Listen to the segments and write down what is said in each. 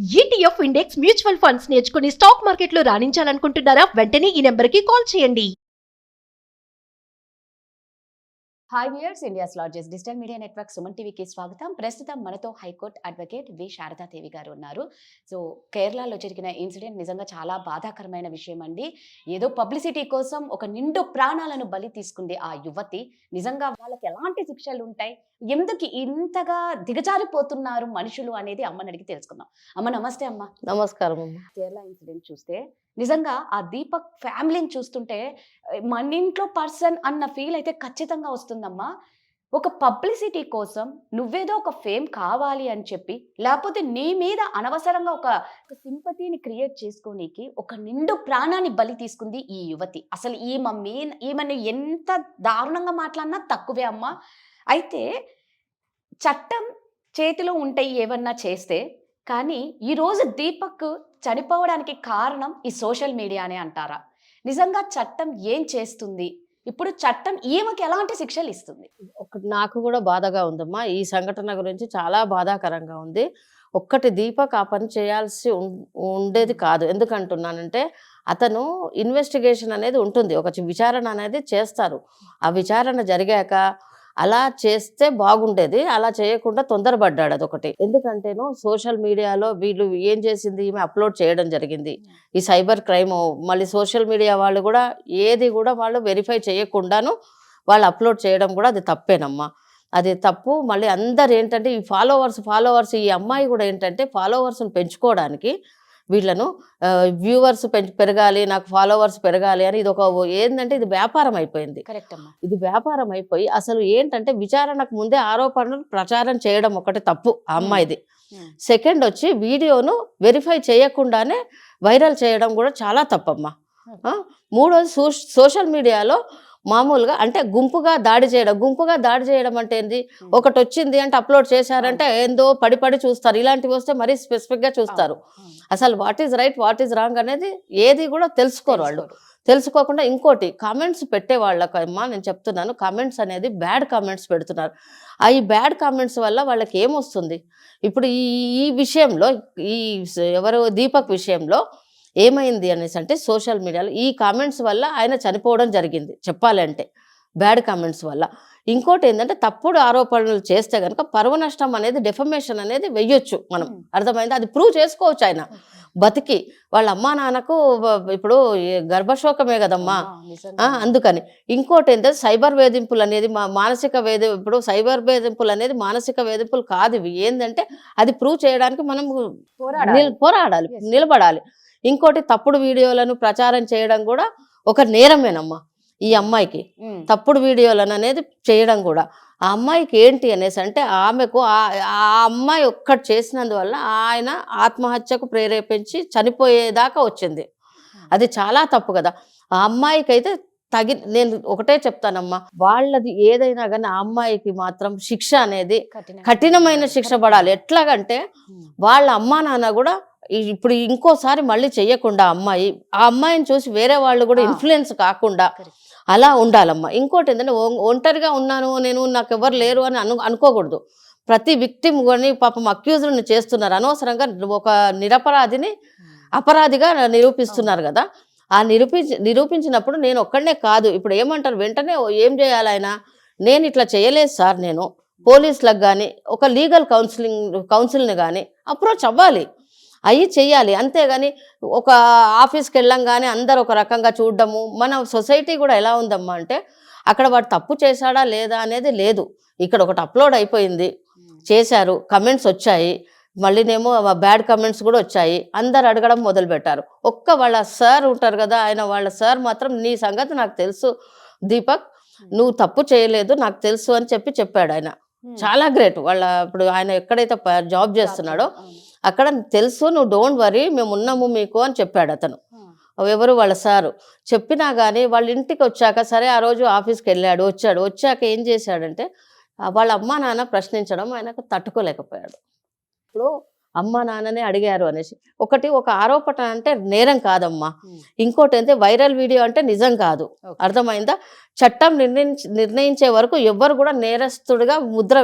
ETF index mutual funds నేర్చుకుని stock మార్కెట్లో రాణించాలనుకుంటున్నారా? వెంటనే ఈ నెంబర్కి కాల్ చేయండి. Hi viewers, India's largest digital media network Suman టీవీకి స్వాగతం. ప్రస్తుతం మనతో హైకోర్టు అడ్వకేట్ వి శారదాదేవి గారు ఉన్నారు. సో కేరళలో జరిగిన ఇన్సిడెంట్ నిజంగా చాలా బాధాకరమైన విషయం అండి. ఏదో పబ్లిసిటీ కోసం ఒక నిండు ప్రాణాలను బలి తీసుకుంది ఆ యువతి. నిజంగా వాళ్ళకి ఎలాంటి శిక్షలు ఉంటాయి, ఎందుకు ఇంతగా దిగజారిపోతున్నారు మనుషులు అనేది అమ్మని అడిగి తెలుసుకుందాం. అమ్మ నమస్తే. అమ్మ నమస్కారం అమ్మ. కేరళ ఇన్సిడెంట్ చూస్తే నిజంగా ఆ దీపక్ ఫ్యామిలీని చూస్తుంటే మన ఇంట్లో పర్సన్ అన్న ఫీల్ అయితే ఖచ్చితంగా వస్తుందమ్మా. ఒక పబ్లిసిటీ కోసం నువ్వేదో ఒక ఫేమ్ కావాలి అని చెప్పి, లేకపోతే నీ మీద అనవసరంగా ఒక సింపతిని క్రియేట్ చేసుకోనీకి ఒక నిండు ప్రాణాన్ని బలి తీసుకుంది ఈ యువతి. అసలు ఈమెను ఎంత దారుణంగా మాట్లాడినా తక్కువే అమ్మా. అయితే చట్టం చేతిలో ఉంటాయి ఏమన్నా చేస్తే, కానీ ఈరోజు దీపక్ చనిపోవడానికి కారణం ఈ సోషల్ మీడియానే అంటారా? నిజంగా చట్టం ఏం చేస్తుంది? ఇప్పుడు చట్టం ఈమెకి ఎలాంటి శిక్షలు ఇస్తుంది? నాకు కూడా బాధగా ఉందమ్మా. ఈ సంఘటన గురించి చాలా బాధాకరంగా ఉంది. ఒక్కటి దీపక్ ఆ పని చేయాల్సి ఉండేది కాదు. ఎందుకంటున్నానంటే అతను ఇన్వెస్టిగేషన్ అనేది ఉంటుంది, ఒక విచారణ అనేది చేస్తారు. ఆ విచారణ జరిగాక అలా చేస్తే బాగుండేది. అలా చేయకుండా తొందరపడ్డాడు, అదొకటి. ఎందుకంటేను సోషల్ మీడియాలో వీళ్ళు ఏం చేసింది, ఈమె అప్లోడ్ చేయడం జరిగింది. ఈ సైబర్ క్రైమ్ మళ్ళీ సోషల్ మీడియా వాళ్ళు కూడా ఏది కూడా వాళ్ళు వెరిఫై చేయకుండాను వాళ్ళు అప్లోడ్ చేయడం కూడా అది తప్పేనమ్మా. అది తప్పు. మళ్ళీ అందరు ఏంటంటే ఈ ఫాలోవర్స్ ఈ అమ్మాయి కూడా ఏంటంటే ఫాలోవర్స్ని పెంచుకోవడానికి వీళ్ళను వ్యూవర్స్ పెరగాలి, నాకు ఫాలోవర్స్ పెరగాలి అని ఇది ఒక ఏంటంటే ఇది వ్యాపారం అయిపోయింది. కరెక్ట్ అమ్మా. ఇది వ్యాపారం అయిపోయి అసలు ఏంటంటే విచారణకు ముందే ఆరోపణలు ప్రచారం చేయడం ఒకటి తప్పు ఆ అమ్మాయిది. సెకండ్ వచ్చి వీడియోను వెరిఫై చేయకుండానే వైరల్ చేయడం కూడా చాలా తప్పమ్మా. మూడోది సోషల్ మీడియాలో మామూలుగా అంటే గుంపుగా దాడి చేయడం అంటే ఏంది, ఒకటి వచ్చింది అంటే అప్లోడ్ చేశారంటే ఏందో పడి చూస్తారు. ఇలాంటివి వస్తే మరీ స్పెసిఫిక్గా చూస్తారు. అసలు what is right, what is wrong అనేది ఏది కూడా తెలుసుకోరు వాళ్ళు. తెలుసుకోకుండా ఇంకోటి కామెంట్స్ పెట్టే వాళ్ళకమ్మా నేను చెప్తున్నాను, కామెంట్స్ అనేది బ్యాడ్ కామెంట్స్ పెడుతున్నారు. ఈ బ్యాడ్ కామెంట్స్ వల్ల వాళ్ళకి ఏమొస్తుంది? ఇప్పుడు ఈ విషయంలో ఎవరు దీపక్ విషయంలో ఏమైంది అనేసి అంటే సోషల్ మీడియాలో ఈ కామెంట్స్ వల్ల ఆయన చనిపోవడం జరిగింది చెప్పాలంటే, బ్యాడ్ కామెంట్స్ వల్ల. ఇంకోటి ఏంటంటే తప్పుడు ఆరోపణలు చేస్తే కనుక పరువు నష్టం అనేది డెఫమేషన్ అనేది వెయ్యొచ్చు మనం, అర్థమైంది. అది ప్రూవ్ చేసుకోవచ్చు ఆయన బతికి. వాళ్ళ అమ్మా నాన్నకు ఇప్పుడు గర్భశోకమే కదమ్మా. అందుకని ఇంకోటి ఏంటంటే సైబర్ వేధింపులు అనేది ఇప్పుడు సైబర్ వేధింపులు అనేది మానసిక వేధింపులు కాదు. ఇవి ఏంటంటే అది ప్రూవ్ చేయడానికి మనం పోరాడాలి, నిలబడాలి. ఇంకోటి తప్పుడు వీడియోలను ప్రచారం చేయడం కూడా ఒక నేరమేనమ్మా ఈ అమ్మాయికి. తప్పుడు వీడియోలను అనేది చేయడం కూడా ఆ అమ్మాయికి ఏంటి అనేసి అంటే ఆమెకు ఆ అమ్మాయి ఒక్కటి చేసినందువల్ల ఆయన ఆత్మహత్యకు ప్రేరేపించి చనిపోయేదాకా వచ్చింది. అది చాలా తప్పు కదా. ఆ అమ్మాయికి అయితే నేను ఒకటే చెప్తానమ్మా, వాళ్ళది ఏదైనా కానీ ఆ అమ్మాయికి మాత్రం శిక్ష అనేది కఠినమైన శిక్ష పడాలి. ఎట్లాగంటే వాళ్ళ అమ్మా నాన్న కూడా ఇప్పుడు ఇంకోసారి మళ్ళీ చెయ్యకుండా ఆ అమ్మాయిని చూసి వేరే వాళ్ళు కూడా ఇన్ఫ్లుయెన్స్ కాకుండా అలా ఉండాలమ్మా. ఇంకోటి ఏంటంటే ఒంటరిగా ఉన్నాను నేను, నాకు ఎవరు లేరు అని అనుకోకూడదు. ప్రతి విక్టిమ్ కానీ పాపం అక్యూజ్డ్ని చేస్తున్నారు. అనవసరంగా ఒక నిరపరాధిని అపరాధిగా నిరూపిస్తున్నారు కదా. ఆ నిరూపించినప్పుడు నేను ఒక్కడనే కాదు, ఇప్పుడు ఏమంటారు వెంటనే ఏం చేయాలి ఆయన, నేను ఇట్లా చేయలేదు సార్, నేను పోలీసులకు కానీ ఒక లీగల్ కౌన్సిల్ని కానీ అప్రోచ్ అవ్వాలి, అవి చెయ్యాలి. అంతేగాని ఒక ఆఫీస్కి వెళ్ళంగానే అందరు ఒక రకంగా చూడడము. మన సొసైటీ కూడా ఎలా ఉందమ్మా అంటే అక్కడ వాడు తప్పు చేశాడా లేదా అనేది లేదు. ఇక్కడ ఒకటి అప్లోడ్ అయిపోయింది, చేశారు, కమెంట్స్ వచ్చాయి, మళ్ళీనేమో బ్యాడ్ కమెంట్స్ కూడా వచ్చాయి, అందరు అడగడం మొదలుపెట్టారు. వాళ్ళ సార్ ఉంటారు కదా, వాళ్ళ సార్ మాత్రం నీ సంగతి నాకు తెలుసు దీపక్, నువ్వు తప్పు చేయలేదు నాకు తెలుసు అని చెప్పాడు. ఆయన చాలా గ్రేట్. ఇప్పుడు ఆయన ఎక్కడైతే జాబ్ చేస్తున్నాడో అక్కడ తెలుసు, నువ్వు డోంట్ వరీ, మేము ఉన్నాము మీకు అని చెప్పాడు అతను. ఎవరు వాళ్ళ సారు. చెప్పినా కానీ వాళ్ళ ఇంటికి వచ్చాక సరే ఆ రోజు ఆఫీస్కి వచ్చాక ఏం చేశాడంటే వాళ్ళ అమ్మా నాన్న ప్రశ్నించడం ఆయనకు తట్టుకోలేకపోయాడు. ఇప్పుడు అమ్మా నాన్ననే అడిగారు అనేసి ఒక ఆరోపణ అంటే నేరం కాదమ్మా. ఇంకోటి అంటే వైరల్ వీడియో అంటే నిజం కాదు, అర్థమైందా? చట్టం నిర్ణయించే వరకు ఎవ్వరు కూడా నేరస్తుడిగా ముద్ర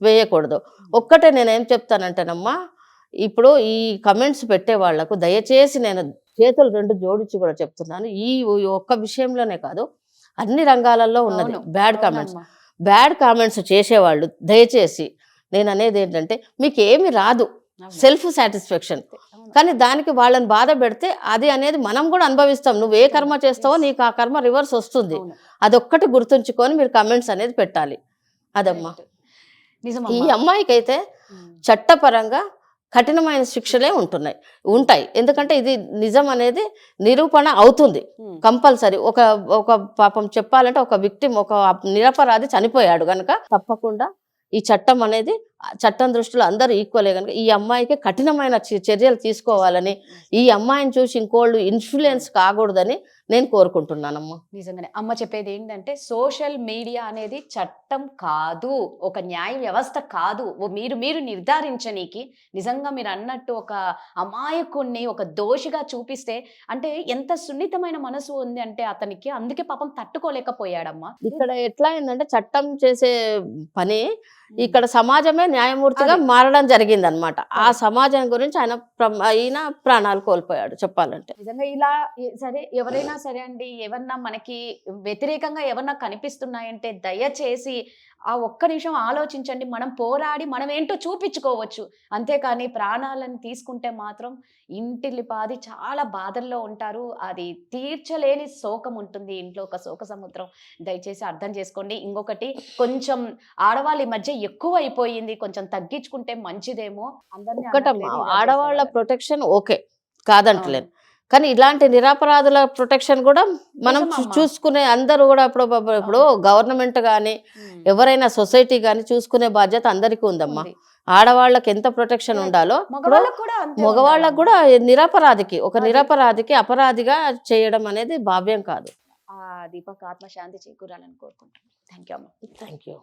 వేయకూడదు. ఒక్కటే నేనేం చెప్తానంటేనమ్మా, ఇప్పుడు ఈ కమెంట్స్ పెట్టే వాళ్లకు దయచేసి నేను చేతులు 2 జోడించి కూడా చెప్తున్నాను, ఈ ఒక్క విషయంలోనే కాదు అన్ని రంగాలలో ఉన్నది అవును, బ్యాడ్ కామెంట్స్. అవునమ్మా. బ్యాడ్ కామెంట్స్ చేసేవాళ్ళు దయచేసి నేను అనేది ఏంటంటే మీకు ఏమి రాదు, అవును. సెల్ఫ్ సాటిస్ఫాక్షన్, అవును. కానీ దానికి వాళ్ళని బాధ పెడితే అది అనేది మనం కూడా అనుభవిస్తాం. నువ్వు ఏ కర్మ చేస్తావో నీకు ఆ కర్మ రివర్స్ వస్తుంది. అవును. అదొక్కటి గుర్తుంచుకొని మీరు కమెంట్స్ అనేది పెట్టాలి. అదమ్మా. Correct. ఈ నిజమమ్మా. అమ్మాయికి అయితే ఉమ్. చట్టపరంగా కఠినమైన శిక్షలే ఉంటాయి. ఎందుకంటే ఇది నిజం అనేది నిరూపణ అవుతుంది ఉమ్. కంపల్సరీ. ఒక ఒక పాపం చెప్పాలంటే ఒక విక్టిమ్, ఒక నిరపరాధి చనిపోయాడు కనుక తప్పకుండా ఈ చట్టం అనేది, చట్టం దృష్టిలో అందరూ ఈక్వలే కనుక ఈ అమ్మాయికి కఠినమైన చర్యలు తీసుకోవాలని, ఈ అమ్మాయిని చూసి ఇంకోళ్ళు ఇన్ఫ్లుయెన్స్ కాకూడదని నేను కోరుకుంటున్నానమ్మా. నిజంగానే అమ్మ చెప్పేది ఏంటంటే సోషల్ మీడియా అనేది చట్టం కాదు, ఒక న్యాయ వ్యవస్థ కాదు. మీరు నిర్ధారించనీకి నిజంగా మీరు అన్నట్టు ఒక అమాయకుణ్ణి ఒక దోషిగా చూపిస్తే అంటే ఎంత సున్నితమైన మనసు ఉంది అంటే అతనికి, అందుకే పాపం తట్టుకోలేకపోయాడమ్మా. ఇక్కడ ఎట్లా అయిందంటే చట్టం చేసే పని ఇక్కడ సమాజమే న్యాయమూర్తిగా మారడం జరిగింది అనమాట. ఆ సమాజం గురించి ఆయన ప్రాణాలు కోల్పోయాడు చెప్పాలంటే. నిజంగా ఇలా సరే ఎవరైనా సరే అండి, ఏమన్నా మనకి వ్యతిరేకంగా ఏమన్నా కనిపిస్తున్నాయంటే దయచేసి ఆ ఒక్క నిమిషం ఆలోచించండి. మనం పోరాడి మనం ఏంటో చూపించుకోవచ్చు, అంతేకాని ప్రాణాలను తీసుకుంటే మాత్రం ఇంటిల్లిపాది చాలా బాధల్లో ఉంటారు. అది తీర్చలేని శోకం ఉంటుంది ఇంట్లో, ఒక శోక సముద్రం. దయచేసి అర్థం చేసుకోండి. ఇంకొకటి, కొంచెం ఆడవాళ్ళ మధ్య ఎక్కువ అయిపోయింది, కొంచెం తగ్గించుకుంటే మంచిదేమో. అందరినీ ఒక్కటమ్మా, అనట్లేదు, ఇలా ఆడవాళ్ళ చేసేవాళ్ళని. ప్రొటెక్షన్ ఓకే కాదంటలేను, కానీ ఇలాంటి నిరపరాధుల ప్రొటెక్షన్ కూడా మనం నిజమమ్మా. చూసుకునే అందరూ కూడా ఇప్పుడు గవర్నమెంట్ కానీ ఉమ్. ఎవరైనా సొసైటీ కానీ చూసుకునే బాధ్యత అందరికీ ఉందమ్మా. ఉంది. ఆడవాళ్ళకి ఎంత ప్రొటెక్షన్ ఉండాలో మగవాళ్ళకు కూడా అంతే మగవాళ్ళకు ఉండాలమ్మా. కూడా నిరపరాధికి అది. నిరపరాధికి అపరాధిగా చేయడం అనేది భావ్యం కాదు. ఆ దీపక్ ఆత్మశాంతి చేకూరాలని కోరుకుంటున్నాను. థ్యాంక్ యూ అమ్మ. Thank you.